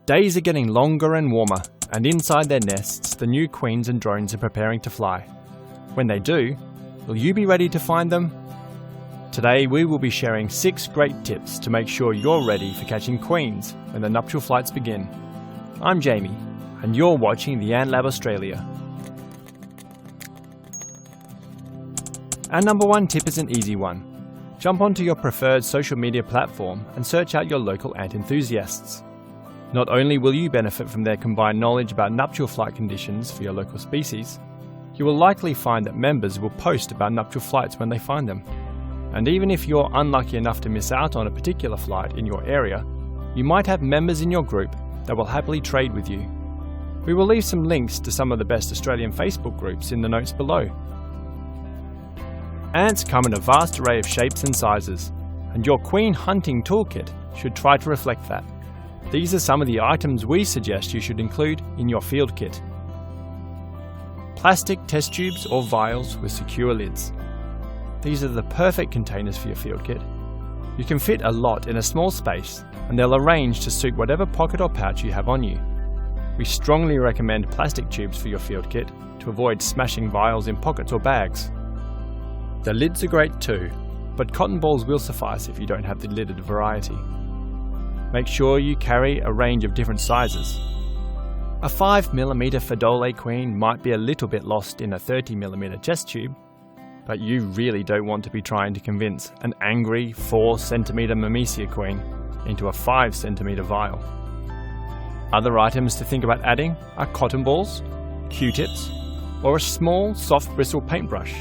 Days are getting longer and warmer, and inside their nests, the new queens and drones are preparing to fly. When they do, will you be ready to find them? Today we will be sharing 6 great tips to make sure you're ready for catching queens when the nuptial flights begin. I'm Jamie, and you're watching the Ant Lab Australia. Our number 1 tip is an easy one. Jump onto your preferred social media platform and search out your local ant enthusiasts. Not only will you benefit from their combined knowledge about nuptial flight conditions for your local species, you will likely find that members will post about nuptial flights when they find them. And even if you're unlucky enough to miss out on a particular flight in your area, you might have members in your group that will happily trade with you. We will leave some links to some of the best Australian Facebook groups in the notes below. Ants come in a vast array of shapes and sizes, and your queen hunting toolkit should try to reflect that. These are some of the items we suggest you should include in your field kit. Plastic test tubes or vials with secure lids. These are the perfect containers for your field kit. You can fit a lot in a small space, and they'll arrange to suit whatever pocket or pouch you have on you. We strongly recommend plastic tubes for your field kit to avoid smashing vials in pockets or bags. The lids are great too, but cotton balls will suffice if you don't have the lidded variety. Make sure you carry a range of different sizes. A 5mm Fadole queen might be a little bit lost in a 30mm chest tube, but you really don't want to be trying to convince an angry 4cm Mimosia queen into a 5cm vial. Other items to think about adding are cotton balls, Q-tips, or a small soft bristle paintbrush.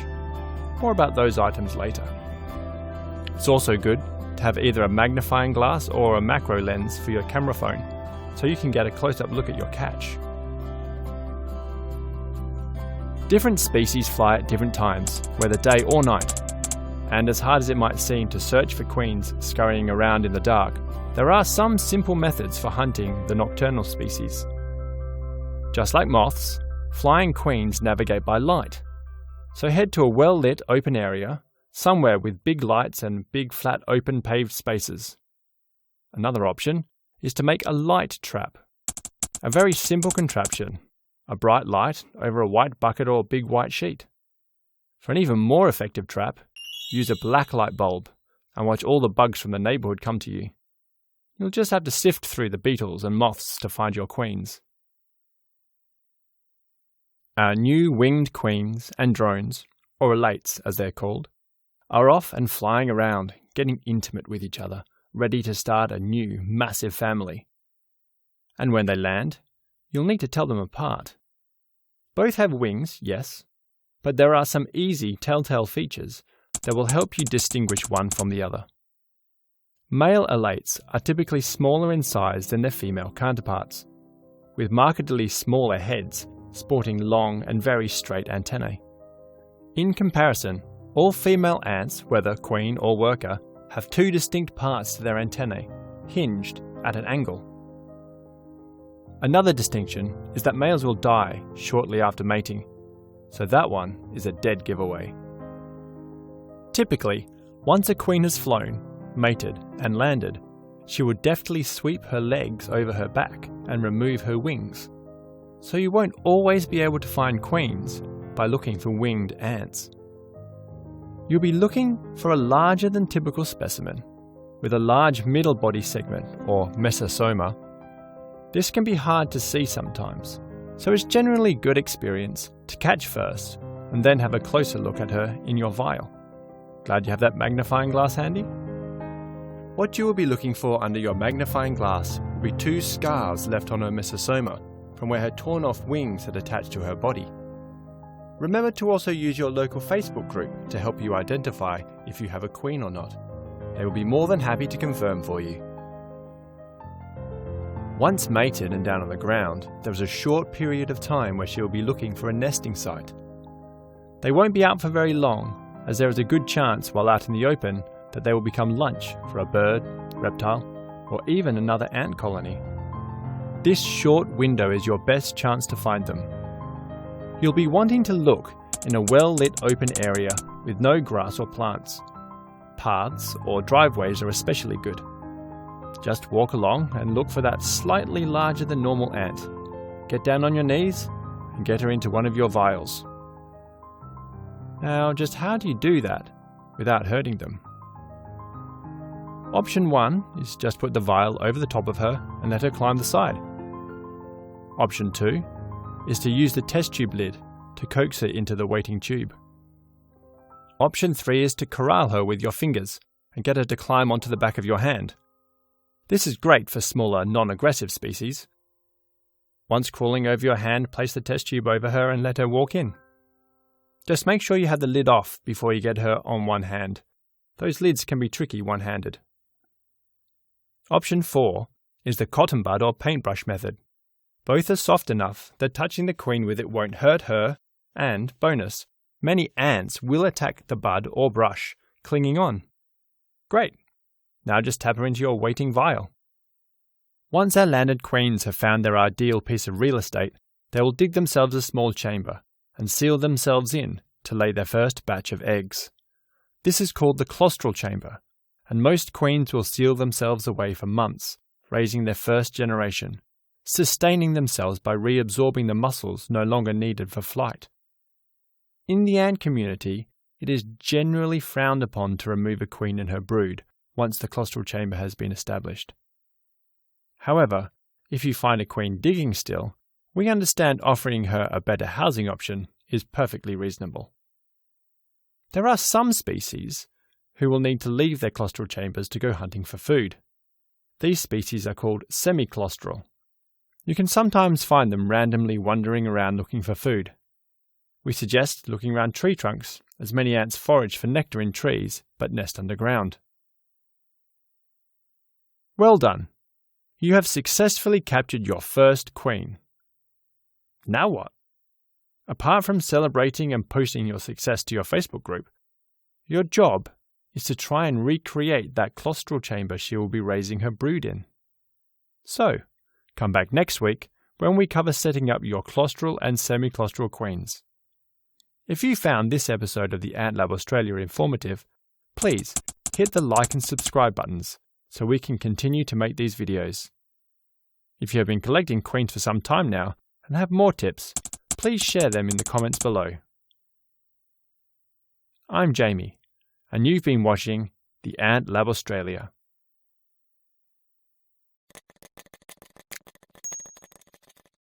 More about those items later. It's also good to have either a magnifying glass or a macro lens for your camera phone, so you can get a close-up look at your catch. Different species fly at different times, whether day or night, and as hard as it might seem to search for queens scurrying around in the dark, there are some simple methods for hunting the nocturnal species. Just like moths, flying queens navigate by light, so head to a well-lit open area, somewhere with big lights and big flat open paved spaces. Another option is to make a light trap. A very simple contraption, a bright light over a white bucket or big white sheet. For an even more effective trap, use a black light bulb and watch all the bugs from the neighbourhood come to you. You'll just have to sift through the beetles and moths to find your queens. Our new winged queens and drones, or elates as they're called, are off and flying around, getting intimate with each other, ready to start a new, massive family. And when they land, you'll need to tell them apart. Both have wings, yes, but there are some easy telltale features that will help you distinguish one from the other. Male elates are typically smaller in size than their female counterparts, with markedly smaller heads sporting long and very straight antennae. In comparison, all female ants, whether queen or worker, have 2 distinct parts to their antennae, hinged at an angle. Another distinction is that males will die shortly after mating, so that one is a dead giveaway. Typically, once a queen has flown, mated, and landed, she will deftly sweep her legs over her back and remove her wings, so you won't always be able to find queens by looking for winged ants. You'll be looking for a larger than typical specimen, with a large middle body segment, or mesosoma. This can be hard to see sometimes, so it's generally good experience to catch first, and then have a closer look at her in your vial. Glad you have that magnifying glass handy? What you will be looking for under your magnifying glass will be 2 scars left on her mesosoma from where her torn off wings had attached to her body. Remember to also use your local Facebook group to help you identify if you have a queen or not. They will be more than happy to confirm for you. Once mated and down on the ground, there is a short period of time where she will be looking for a nesting site. They won't be out for very long, as there is a good chance while out in the open that they will become lunch for a bird, reptile, or even another ant colony. This short window is your best chance to find them. You'll be wanting to look in a well-lit open area with no grass or plants. Paths or driveways are especially good. Just walk along and look for that slightly larger than normal ant. Get down on your knees and get her into one of your vials. Now, just how do you do that without hurting them? Option 1 is just put the vial over the top of her and let her climb the side. Option 2 is to use the test tube lid to coax her into the waiting tube. Option 3 is to corral her with your fingers and get her to climb onto the back of your hand. This is great for smaller, non-aggressive species. Once crawling over your hand, place the test tube over her and let her walk in. Just make sure you have the lid off before you get her on one hand. Those lids can be tricky one-handed. Option 4 is the cotton bud or paintbrush method. Both are soft enough that touching the queen with it won't hurt her, and, bonus, many ants will attack the bud or brush, clinging on. Great! Now just tap her into your waiting vial. Once our landed queens have found their ideal piece of real estate, they will dig themselves a small chamber and seal themselves in to lay their first batch of eggs. This is called the claustral chamber, and most queens will seal themselves away for months, raising their first generation, sustaining themselves by reabsorbing the muscles no longer needed for flight. In the ant community, it is generally frowned upon to remove a queen and her brood once the claustral chamber has been established. However, if you find a queen digging still, we understand offering her a better housing option is perfectly reasonable. There are some species who will need to leave their claustral chambers to go hunting for food. These species are called semiclaustral. You can sometimes find them randomly wandering around looking for food. We suggest looking around tree trunks, as many ants forage for nectar in trees but nest underground. Well done! You have successfully captured your first queen. Now what? Apart from celebrating and posting your success to your Facebook group, your job is to try and recreate that claustral chamber she will be raising her brood in. So, come back next week when we cover setting up your claustral and semi-claustral queens. If you found this episode of the Ant Lab Australia informative, please hit the like and subscribe buttons so we can continue to make these videos. If you have been collecting queens for some time now and have more tips, please share them in the comments below. I'm Jamie, and you've been watching the Ant Lab Australia.